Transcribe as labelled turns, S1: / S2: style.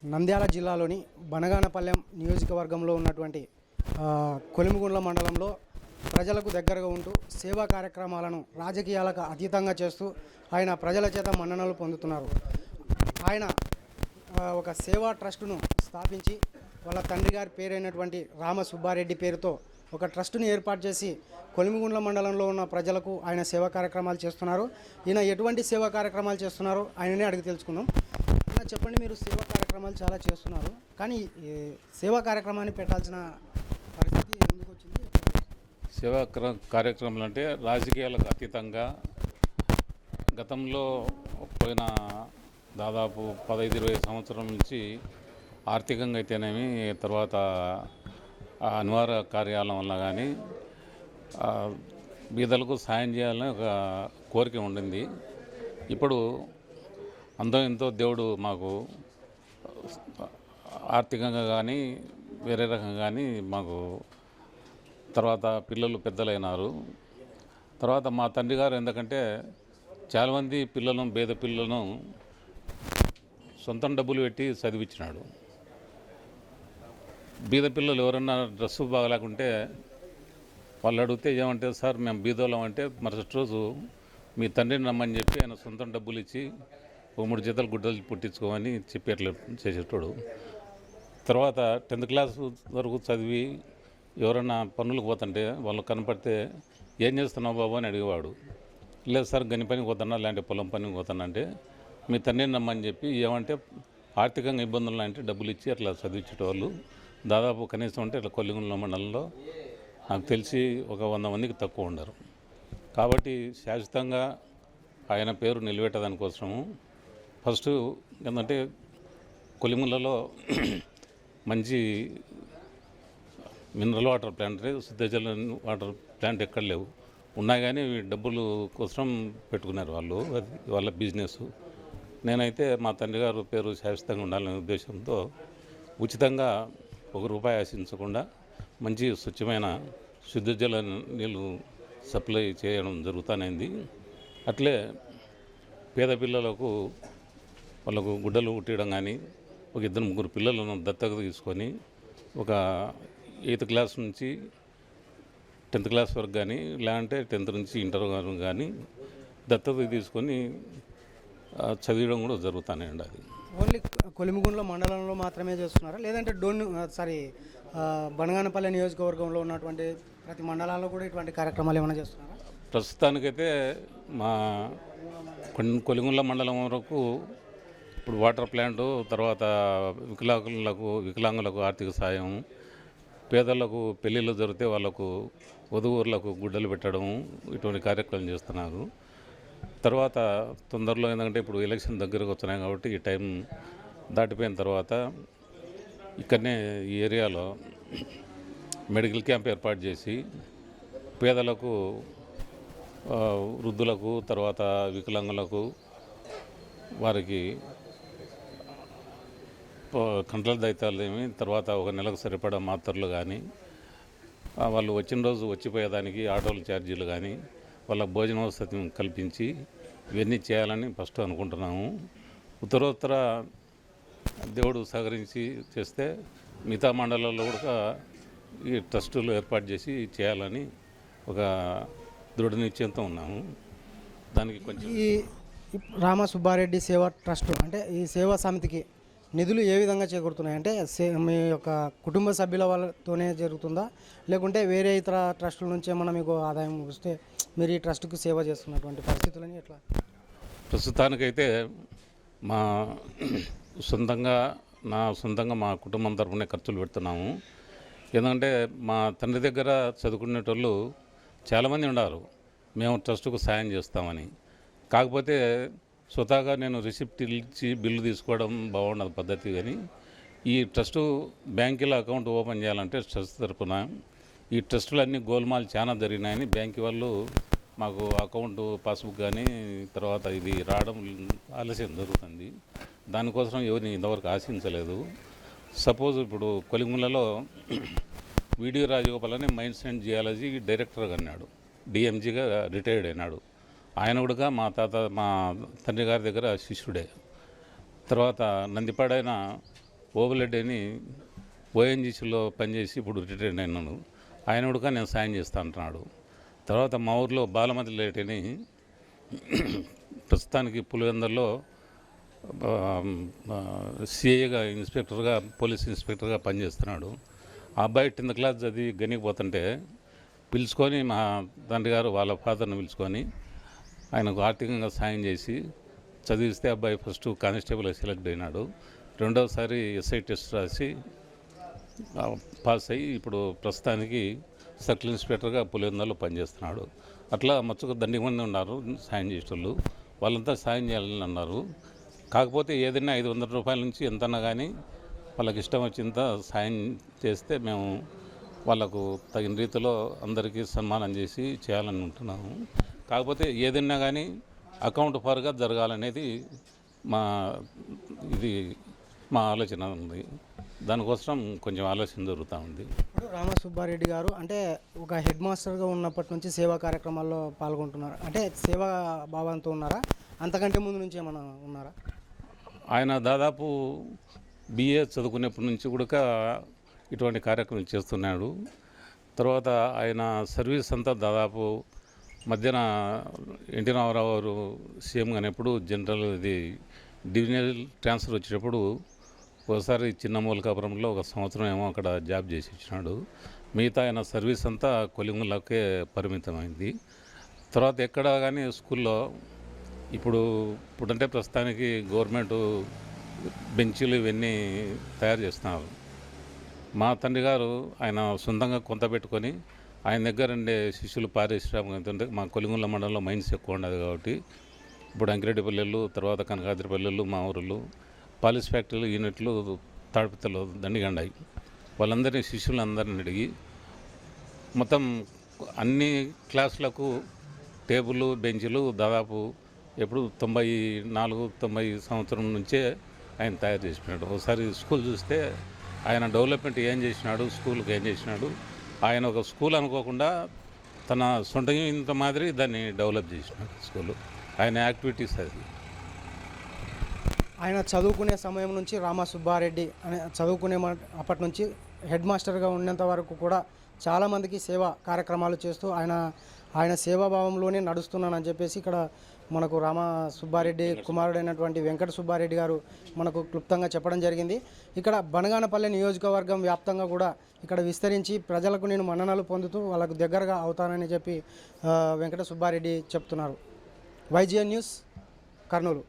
S1: నంద్యాల జిల్లాలోని బనగానపల్లెం నియోజకవర్గంలో ఉన్నటువంటి కొలిమిగుండ్ల మండలంలో ప్రజలకు దగ్గరగా ఉంటూ సేవా కార్యక్రమాలను రాజకీయాలకు అతీతంగా చేస్తూ ఆయన ప్రజల చేత మన్ననలు పొందుతున్నారు. ఆయన ఒక సేవా ట్రస్టును స్థాపించి వాళ్ళ తండ్రి గారి పేరైనటువంటి రామ సుబ్బారెడ్డి పేరుతో ఒక ట్రస్టును ఏర్పాటు చేసి కొలిమిగుండ్ల మండలంలో ఉన్న ప్రజలకు ఆయన సేవా కార్యక్రమాలు చేస్తున్నారు. ఈయన ఎటువంటి సేవా కార్యక్రమాలు చేస్తున్నారో ఆయననే అడిగి తెలుసుకుందాం. చెప్పండి, మీరు సేవా కార్యక్రమాలు చాలా చేస్తున్నారు, కానీ సేవా కార్యక్రమాన్ని పెట్టాల్సిన పరిస్థితి ఎందుకు వచ్చింది?
S2: సేవా కార్యక్రమాలు అంటే రాజకీయాలకు అతీతంగా గతంలో పోయిన దాదాపు 15-20 సంవత్సరం నుంచి ఆర్థికంగా అయితేనేమి, తర్వాత అనివార్య కార్యాలయం వల్ల కానీ బీదలకు సాయం చేయాలని ఒక కోరిక ఉండింది. ఇప్పుడు అంతో ఎంతో దేవుడు మాకు ఆర్థికంగా కానీ వేరే రకంగా కానీ మాకు తర్వాత పిల్లలు పెద్దలైనారు. తర్వాత మా తండ్రి గారు ఎందుకంటే చాలామంది పిల్లలను పేద పిల్లలను సొంతం డబ్బులు పెట్టి చదివించినాడు. బీద పిల్లలు ఎవరన్నా డ్రెస్సు బాగలేకుంటే వాళ్ళు అడిగితే ఏమంటే, సార్ మేము బీదోళ్ళం అంటే మరుసటి రోజు మీ తండ్రిని నమ్మని చెప్పి ఆయన సొంతం డబ్బులు ఇచ్చి 3 జతలు గుడ్డలు పుట్టించుకోమని చెప్పేట్లు చేసేటోడు. తర్వాత 10th క్లాస్ వరకు చదివి ఎవరన్నా పనులకు పోతుంటే వాళ్ళు కనపడితే ఏం చేస్తున్నావు బాబు అని అడిగేవాడు. లేదు సార్ గని పనికి పోతున్నా, లేదంటే పొలం పనికి పోతున్నా అంటే మీ తండ్రిని నమ్మని చెప్పి ఏమంటే ఆర్థికంగా ఇబ్బందులు అంటే డబ్బులు ఇచ్చి అట్లా చదివించేటోళ్ళు దాదాపు కనీసం అంటే ఇట్లా కొలిమిగుండ్ల మండలంలో నాకు తెలిసి ఒక 100 మందికి తక్కువ ఉండరు. కాబట్టి శాశ్వతంగా ఆయన పేరు నిలబెట్టడానికోసము ఫస్ట్ ఏంటంటే కొలిమిగుండ్లలో మంచి మినరల్ వాటర్ ప్లాంట్, శుద్ధజల వాటర్ ప్లాంట్ ఎక్కడ లేవు. ఉన్నాయి కానీ డబ్బులు కోసం పెట్టుకున్నారు వాళ్ళు, అది వాళ్ళ బిజినెస్. నేనైతే మా తండ్రి గారు పేరు శాశ్వతంగా ఉండాలనే ఉద్దేశంతో ఉచితంగా ₹1 ఆశించకుండా మంచి స్వచ్ఛమైన శుద్ధజల నీళ్ళు సప్లై చేయడం జరుగుతానేది. అట్లే పేద పిల్లలకు వాళ్ళకు గుడ్డలు కుట్టడం కానీ, ఒక 2-3 పిల్లలను దత్తత తీసుకొని ఒక 8th క్లాస్ నుంచి 10th క్లాస్ వరకు కానీ, లేదంటే 10th నుంచి ఇంటర్ వరకు కానీ దత్తత తీసుకొని చదివడం కూడా జరుగుతానండి. అది
S1: ఓన్లీ కొలిమిగుండ్ల మండలంలో మాత్రమే చేస్తున్నారా, లేదంటే బనగానపల్లె నియోజకవర్గంలో ఉన్నటువంటి ప్రతి మండలాల్లో కూడా ఇటువంటి కార్యక్రమాలు ఏమైనా చేస్తున్నారా?
S2: ప్రస్తుతానికైతే మా కొలిమిగుండ్ల మండలం వరకు ఇప్పుడు వాటర్ ప్లాంటు, తర్వాత వికలాంగులకు ఆర్థిక సాయం, పేదలకు పెళ్ళిళ్ళు జరిగితే వాళ్ళకు వధువులకు గుడ్డలు పెట్టడం, ఇటువంటి కార్యక్రమం చేస్తున్నారు. తర్వాత తొందరలో ఏంటంటే ఇప్పుడు ఎలక్షన్ దగ్గరకు వస్తున్నాయి కాబట్టి ఈ టైం దాటిపోయిన తర్వాత ఇక్కడనే ఈ ఏరియాలో మెడికల్ క్యాంప్ ఏర్పాటు చేసి పేదలకు, వృద్ధులకు, తర్వాత వికలాంగులకు, వారికి కంట్ల దైతాలు ఏమి, తర్వాత ఒక నెలకు సరిపడా మాత్రలు కానీ, వాళ్ళు వచ్చిన రోజు వచ్చిపోయేదానికి ఆటోల ఛార్జీలు కానీ, వాళ్ళ భోజన వసతి కల్పించి ఇవన్నీ చేయాలని ఫస్ట్ అనుకుంటున్నాము. ఉత్తరోత్తర దేవుడు సహకరించి చేస్తే మిగతా మండలాల్లో కూడా ఈ ట్రస్టులు ఏర్పాటు చేసి చేయాలని ఒక దృఢ నిశ్చయంతో ఉన్నాము. దానికి కొంచెం
S1: ఈ రామ సుబ్బారెడ్డి సేవా ట్రస్ట్ అంటే ఈ సేవా సమితికి నిధులు ఏ విధంగా చేకూరుతున్నాయి? అంటే మీ యొక్క కుటుంబ సభ్యుల వాళ్ళతోనే జరుగుతుందా, లేకుంటే వేరే ఇతర ట్రస్టుల నుంచి ఏమన్నా మీకు ఆదాయం వస్తే మీరు ఈ ట్రస్ట్కు సేవ చేస్తున్నటువంటి పరిస్థితులని ఎట్లా?
S2: ప్రస్తుతానికైతే మా సొంతంగా మా కుటుంబం తరఫునే ఖర్చులు పెడుతున్నాము. ఎందుకంటే మా తండ్రి దగ్గర చదువుకునేటోళ్ళు చాలామంది ఉన్నారు, మేము ట్రస్టుకు సాయం చేస్తామని. కాకపోతే స్వతహాగా నేను రిసిప్ట్ ఇచ్చి బిల్లు తీసుకోవడం బాగుండదు పద్ధతి. కానీ ఈ ట్రస్టు బ్యాంకులో అకౌంట్ ఓపెన్ చేయాలంటే ట్రస్ట్ తరఫున ఈ ట్రస్టులన్నీ గోల్మాల్ చాలా జరిగినాయని బ్యాంకు వాళ్ళు మాకు అకౌంట్ పాస్బుక్ కానీ తర్వాత ఇది రావడం ఆలస్యం జరుగుతుంది. దానికోసం ఎవరిని ఇంతవరకు ఆశించలేదు. సపోజ్ ఇప్పుడు కొలిమిగుండ్లలో వీడియో రాజగోపాల్ అని మైన్స్ అండ్ జియాలజీ డైరెక్టర్గా అన్నాడు, డిఎంజీగా రిటైర్డ్ అయినాడు. ఆయన కూడా మా తండ్రి గారి దగ్గర శిష్యుడే. తర్వాత నందిపాడైన ఓబులెడ్డి అని ఓఎన్జీసీలో పనిచేసి ఇప్పుడు రిటైర్డ్ అయినాడు. ఆయన కూడా నేను సాయం చేస్తా అంటున్నాడు. తర్వాత మా ఊర్లో బాలమతి లేట్ అని ప్రస్తుతానికి పులివెందుల్లో సిఐగా ఇన్స్పెక్టర్గా పోలీస్ ఇన్స్పెక్టర్గా పనిచేస్తున్నాడు. ఆ అబ్బాయి 10th క్లాస్ చదివి గనిపోతుంటే పిలుచుకొని మా తండ్రి గారు వాళ్ళ ఫాదర్ని పిలుచుకొని ఆయనకు ఆర్థికంగా సాయం చేసి చదివిస్తే అబ్బాయి ఫస్ట్ కానిస్టేబుల్ సెలెక్ట్ అయినాడు. రెండవసారి ఎస్ఐ టెస్ట్ రాసి పాస్ అయ్యి ఇప్పుడు ప్రస్తుతానికి సర్కిల్ ఇన్స్పెక్టర్గా పులివెందులో పనిచేస్తున్నాడు. అట్లా మచ్చుకు దండి మంది ఉన్నారు సాయం చేసేటోళ్ళు. వాళ్ళంతా సాయం చేయాలని అన్నారు. కాకపోతే ఏదైనా 500 రూపాయల నుంచి ఎంతన్నా కానీ వాళ్ళకి ఇష్టం వచ్చినంత సాయం చేస్తే మేము వాళ్ళకు తగిన రీతిలో అందరికీ సన్మానం చేసి చేయాలని ఉంటున్నాము. కాకపోతే ఏదైనా కానీ అకౌంట్ ఫర్గా జరగాలనేది మా ఆలోచన ఉంది. దానికోసం కొంచెం ఆలోచన జరుగుతూ ఉంది.
S1: ఇప్పుడు రామసుబ్బారెడ్డి గారు అంటే ఒక హెడ్ మాస్టర్గా ఉన్నప్పటి నుంచి సేవా కార్యక్రమాల్లో పాల్గొంటున్నారు. అంటే సేవా భావంతో ఉన్నారా? అంతకంటే ముందు నుంచి ఏమైనా ఉన్నారా?
S2: ఆయన దాదాపు బిఏ చదువుకునేప్పటి నుంచి కూడా ఇటువంటి కార్యక్రమం చేస్తున్నాడు. తర్వాత ఆయన సర్వీస్ అంతా దాదాపు మధ్యన ఎన్టీ రామారావు గారు సీఎం అనేప్పుడు జనరల్ డివిజనల్ ట్రాన్స్ఫర్ వచ్చేటప్పుడు ఒకసారి చిన్న మూలకాపురంలో 1 సంవత్సరం ఏమో అక్కడ జాబ్ చేసి ఇచ్చినాడు. మిగతా ఆయన సర్వీస్ అంతా కొలింగులకే పరిమితమైంది. తర్వాత ఎక్కడ కానీ స్కూల్లో ఇప్పుడంటే ప్రస్తుతానికి గవర్నమెంట్ బెంచీలు ఇవన్నీ తయారు చేస్తున్నారు. మా తండ్రి గారు ఆయన సొంతంగా కొంత పెట్టుకొని ఆయన దగ్గర ఉండే శిష్యులు పారిశ్రామిక మా కొలింగుల మండలంలో మైన్స్ ఎక్కువ ఉండదు కాబట్టి ఇప్పుడు అంకిరెడ్డిపల్లెలు, తర్వాత కనకాద్రిపల్లెలు, మా ఊరులు పాలిస్ ఫ్యాక్టరీలు, యూనిట్లు, తాడిపిత్తలు దండిగండాయి. వాళ్ళందరినీ శిష్యులందరిని అడిగి మొత్తం అన్ని క్లాసులకు టేబుల్ బెంచీలు దాదాపు ఎప్పుడు 94-90 సంవత్సరం నుంచే ఆయన తయారు చేసినాడు. ఒకసారి స్కూల్ చూస్తే ఆయన డెవలప్మెంట్ ఏం చేసినాడు, స్కూల్కి ఏం చేసినాడు, ఆయన ఒక స్కూల్ అనుకోకుండా తన సొంత ఇంత మాదిరి దాన్ని డెవలప్ చేసినాడు స్కూలు. ఆయన యాక్టివిటీస్ అది.
S1: ఆయన చదువుకునే సమయం నుంచి రామసుబ్బారెడ్డి అనే అప్పటి నుంచి హెడ్ మాస్టర్గా ఉన్నంత వరకు కూడా చాలామందికి సేవా కార్యక్రమాలు చేస్తూ ఆయన సేవాభావంలోనే నడుస్తున్నానని చెప్పేసి ఇక్కడ మనకు రామసుబ్బారెడ్డి కుమారుడైనటువంటి వెంకట సుబ్బారెడ్డి గారు మనకు క్లుప్తంగా చెప్పడం జరిగింది. ఇక్కడ బనగానపల్లె నియోజకవర్గం వ్యాప్తంగా కూడా ఇక్కడ విస్తరించి ప్రజలకు నేను మన్ననలు పొందుతూ వాళ్ళకు దగ్గరగా అవుతానని చెప్పి వెంకట సుబ్బారెడ్డి చెప్తున్నారు. YGN news, Kurnool.